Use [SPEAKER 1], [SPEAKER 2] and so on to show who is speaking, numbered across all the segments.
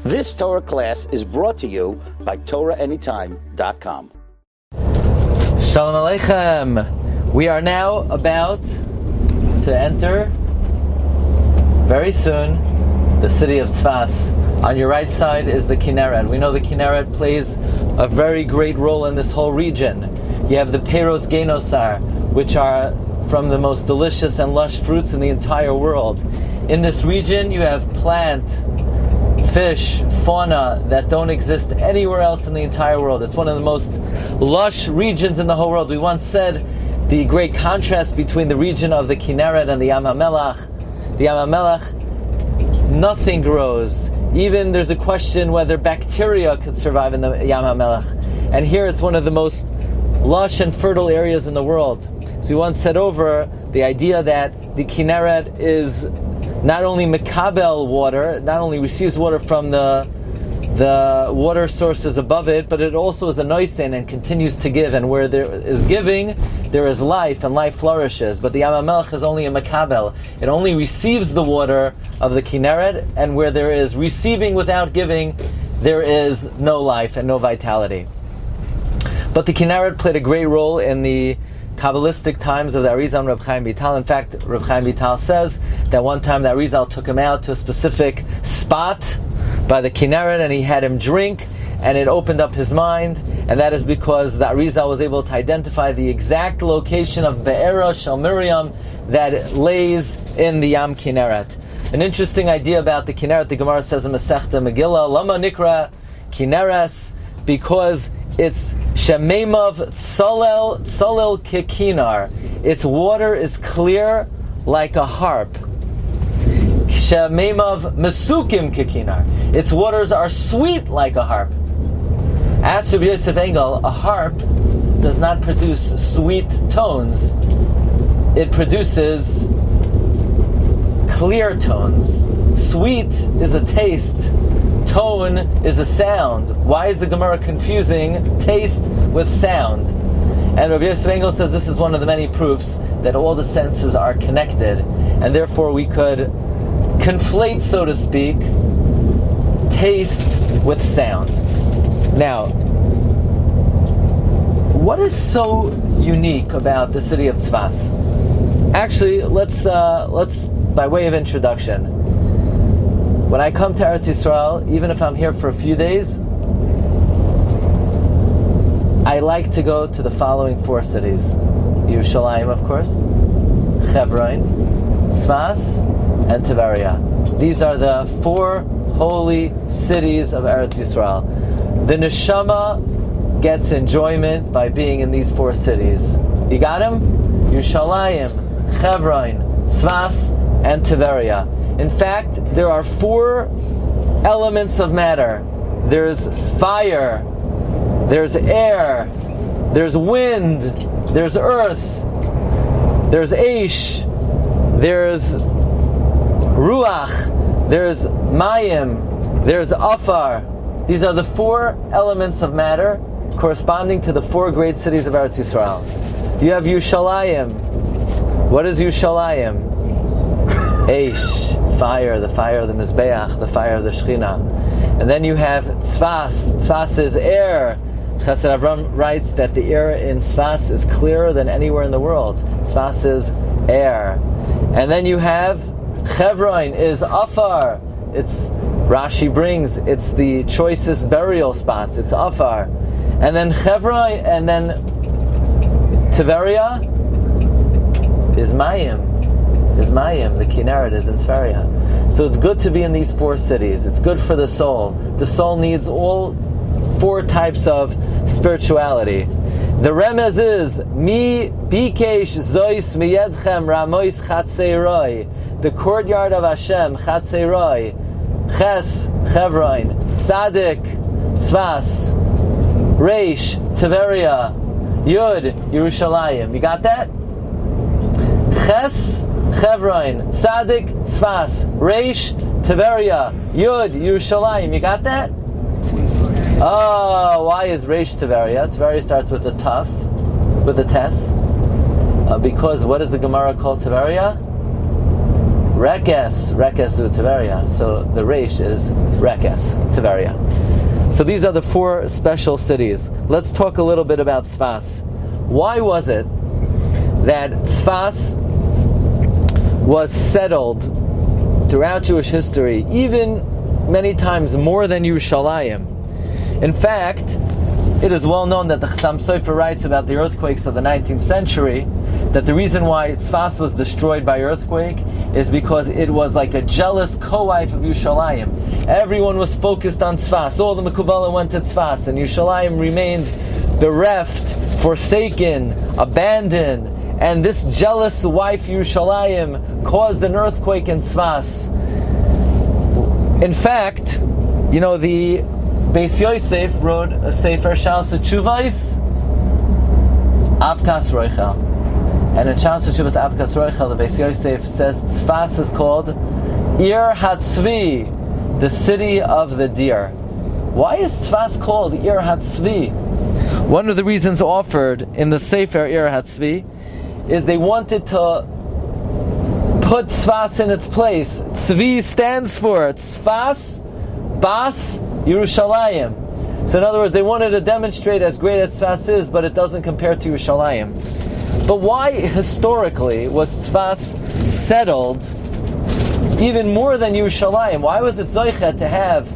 [SPEAKER 1] This Torah class is brought to you by TorahAnytime.com.
[SPEAKER 2] Shalom Aleichem. We are now about to enter, very soon, the city of Tzefas. On your right side is the Kinneret. We know the Kinneret plays a very great role in this whole region. You have the Peros Genosar, which are from the most delicious and lush fruits in the entire world. In this region, you have plant, fish, fauna that don't exist anywhere else in the entire world. It's one of the most lush regions in the whole world. We once said the great contrast between the region of the Kinneret and the Yam HaMelech. The Yam HaMelech, nothing grows. Even there's a question whether bacteria could survive in the Yam HaMelech. And here it's one of the most lush and fertile areas in the world. So we once said over the idea that the Kinneret is not only Mekabel water, not only receives water from the water sources above it, but it also is a noisin and continues to give. And where there is giving, there is life, and life flourishes. But the Yam HaMelech is only a Mekabel. It only receives the water of the Kinneret, and where there is receiving without giving, there is no life and no vitality. But the Kinneret played a great role in the Kabbalistic times of the Arizal and Reb Chaim Vital. In fact, Reb Chaim Vital says that one time the Arizal took him out to a specific spot by the Kinneret and he had him drink, and it opened up his mind, and that is because the Arizal was able to identify the exact location of Be'era Shel Miriam that lays in the Yam Kinneret. An interesting idea about the Kinneret, the Gemara says in Masechta Megillah, Lama Nikra Kinneres, because it's Shememav Tzolel Kekinar. Its water is clear like a harp. Shememav Mesukim Kekinar. Its waters are sweet like a harp. As Rabbi Yosef Engel, a harp does not produce sweet tones. It produces clear tones. Sweet is a taste. Tone is a sound. Why is the Gemara confusing taste with sound? And Rabbi Yosef Engel says this is one of the many proofs that all the senses are connected, and therefore we could conflate, so to speak, taste with sound. Now, what is so unique about the city of Tzefas? Actually, let's by way of introduction. When I come to Eretz Yisrael, even if I'm here for a few days, I like to go to the following four cities. Yerushalayim, of course, Hebron, Tzefas, and Tiberia. These are the four holy cities of Eretz Yisrael. The neshama gets enjoyment by being in these four cities. You got them? Yerushalayim, Hebron, Tzefas, and Tiberia. In fact, there are four elements of matter. There's fire, there's air, there's wind, there's earth, there's Eish, there's Ruach, there's Mayim, there's Afar. These are the four elements of matter corresponding to the four great cities of Eretz Yisrael. You have Yerushalayim. What is Yerushalayim? Eish, fire, the fire of the Mizbeach, the fire of the Shechina. And then you have Tzefas. Tzefas is air. Chesed Avram writes that the air in Tzefas is clearer than anywhere in the world. Tzefas is air. And then you have Hebron is Afar. It's, Rashi brings, it's the choicest burial spots. It's Afar. And then Hebron, and then Tiberia is Mayim. Is Mayim, the Kinneret is in Tveria. So it's good to be in these four cities. It's good for the soul. The soul needs all four types of spirituality. The remez is Mi Bikesh Zois Miyedchem Ramois Chatzeiroi. The courtyard of Hashem, Chatzeiroi, Ches, Hebron, Tzadik, Tzefas, Reish, Tiberia, Yud, Yerushalayim. You got that? Ches, Hebron, Tzadik, Tzefas, Reish, Tiberia, Yud, Yerushalayim. You got that? Oh, why is Reish Tiberia? Tiberia starts with a Tuf, with a Tes. Because what does the Gemara call Tiberia? Rekes u Tiberia. So the Reish is Rekes, Tiberia. So these are the 4 special cities. Let's talk a little bit about Tzefas. Why was it that Tzefas was settled throughout Jewish history, even many times more than Yerushalayim? In fact, it is well known that the Chassam Sofer writes about the earthquakes of the 19th century, that the reason why Tzefas was destroyed by earthquake is because it was like a jealous co-wife of Yerushalayim. Everyone was focused on Tzefas. All the Mekubalim went to Tzefas, and Yerushalayim remained bereft, forsaken, abandoned. And this jealous wife Yerushalayim caused an earthquake in Tzefas. In fact, the Beis Yosef wrote a Sefer Shalos Tshuvos Avkas Roichel. And in Shalos Tshuvos Avkas Roichel, the Beis Yosef says Tzefas is called Ir HaTzvi, the city of the deer. Why is Tzefas called Ir HaTzvi? One of the reasons offered in the Sefer Ir HaTzvi is they wanted to put Tzefas in its place. Tzvi stands for Tzefas Bas Yerushalayim. So in other words, they wanted to demonstrate as great as Tzefas is, but it doesn't compare to Yerushalayim. But why historically was Tzefas settled even more than Yerushalayim? Why was it Zoichet to have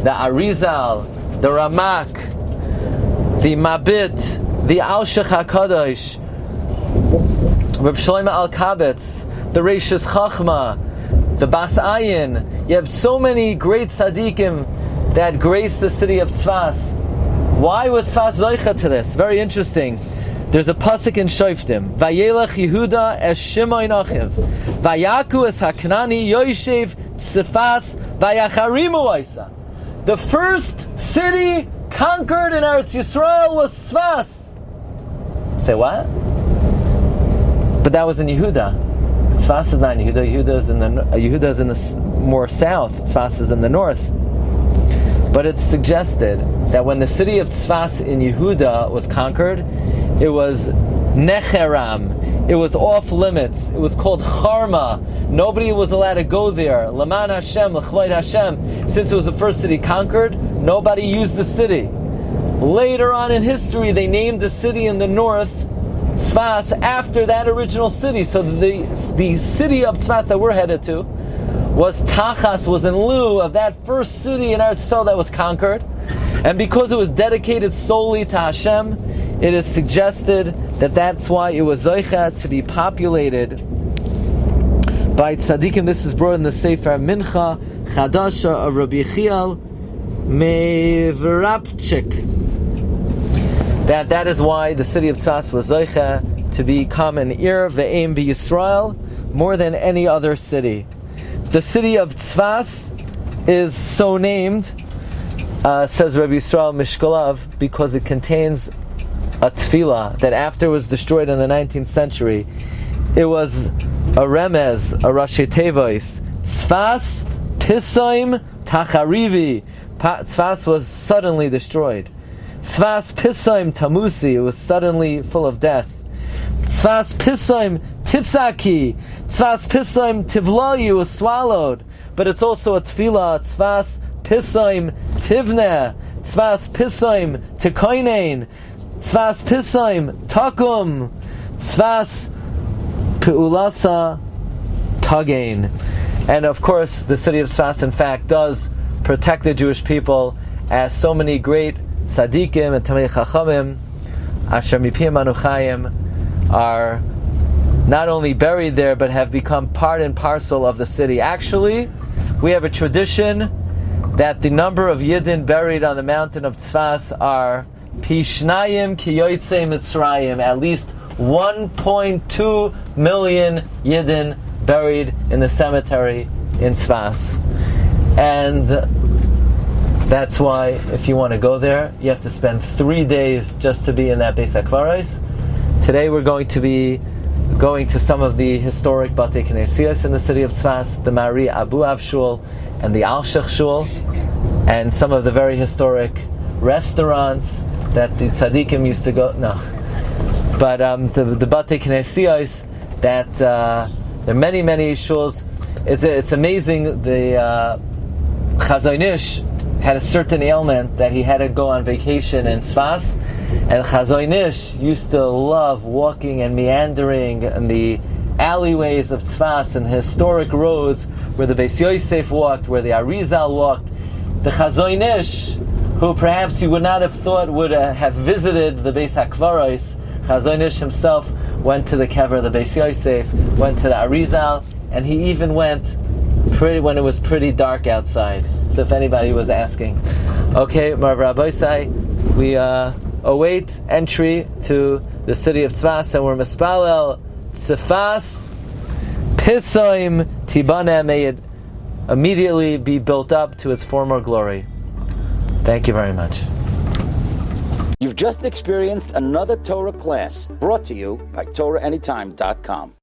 [SPEAKER 2] the Arizal, the Ramak, the Mabit, the Al-Shech HaKadosh, Reb Shlomo Al-Kabetz, the Reishis Chachma, the Bas Ayin? You have so many great tzaddikim that grace the city of Tzefas. Why was Tzefas Zoicha to this? Very interesting. There's a pasuk in Shoftim. Vayelech Yehuda es Shimon Achiv. Vayaku es Haknani Yoshev Tzefas Vayacharimu Oisa. The first city conquered in Eretz Yisrael was Tzefas. Say what? But that was in Yehuda. Tzefas is not in Yehuda. Yehuda is in the more south. Tzefas is in the north. But it's suggested that when the city of Tzefas in Yehuda was conquered, it was Necheram. It was off limits. It was called Charma. Nobody was allowed to go there. Laman Hashem, L'chvayt Hashem. Since it was the first city conquered, nobody used the city. Later on in history, they named the city in the north Tzefas after that original city. So the city of Tzefas that we're headed to was in lieu of that first city in Eretz Yisrael that was conquered. And because it was dedicated solely to Hashem, it is suggested that that's why it was Zoicha to be populated by tzaddikim. This is brought in the Sefer Mincha Chadasha of Rabbi Chiel Mevrapchik. That is why the city of Tzefas was Zoicha to become an Ir Ve'em B'Yisrael more than any other city. The city of Tzefas is so named, says Rabbi Yisrael Mishkolav, because it contains a tefillah that after it was destroyed in the 19th century, it was a remez, a Rashi Tevois. Tzefas Pisoim Tacharivi. Tzefas was suddenly destroyed. Tzefas Pisoim Tamusi. It was suddenly full of death. Tzefas Pisoim Titzaki. Tzefas Pisoim Tivlayu was swallowed. But it's also a tefillah. Tzefas Pisoim Tivneh. Tzefas Pisoim Tikoinein. Tzefas Pisoim Takum. Tzefas Peulasa Tagain. And of course, the city of Tzefas, in fact, does protect the Jewish people, as so many great tzaddikim and Tamei Chachamim, Asher Mipim Anu Chayim, are not only buried there, but have become part and parcel of the city. Actually, we have a tradition that the number of Yidden buried on the mountain of Tzefas are Pishnayim Kiyotzei Mitzrayim, at least 1.2 million Yidden buried in the cemetery in Tzefas. And that's why, if you want to go there, you have to spend 3 days just to be in that Beis HaKvaros. Today we're going to be going to some of the historic Batei Knesiyos in the city of Tzefas, the Mari Abu Av Shul and the Al-Shech Shul, and some of the very historic restaurants that the tzaddikim used to go. No, but the Batei Knesiyos, that there are many shuls. It's amazing. The Chazon Ish had a certain ailment that he had to go on vacation in Tzefas, and Chazon Ish used to love walking and meandering in the alleyways of Tzefas and historic roads where the Beis Yosef walked, where the Arizal walked. The Chazon Ish, who perhaps you would not have thought would have visited the Beis HaKvaros, Chazon Ish himself went to the kever of the Beis Yosef, went to the Arizal, and he even went when it was pretty dark outside. So if anybody was asking. Okay, Rabbi, we await entry to the city of Tzefas, and we're mispalel Tzefas Pisoim Tibana, may it immediately be built up to its former glory. Thank you very much.
[SPEAKER 1] You've just experienced another Torah class brought to you by TorahAnytime.com.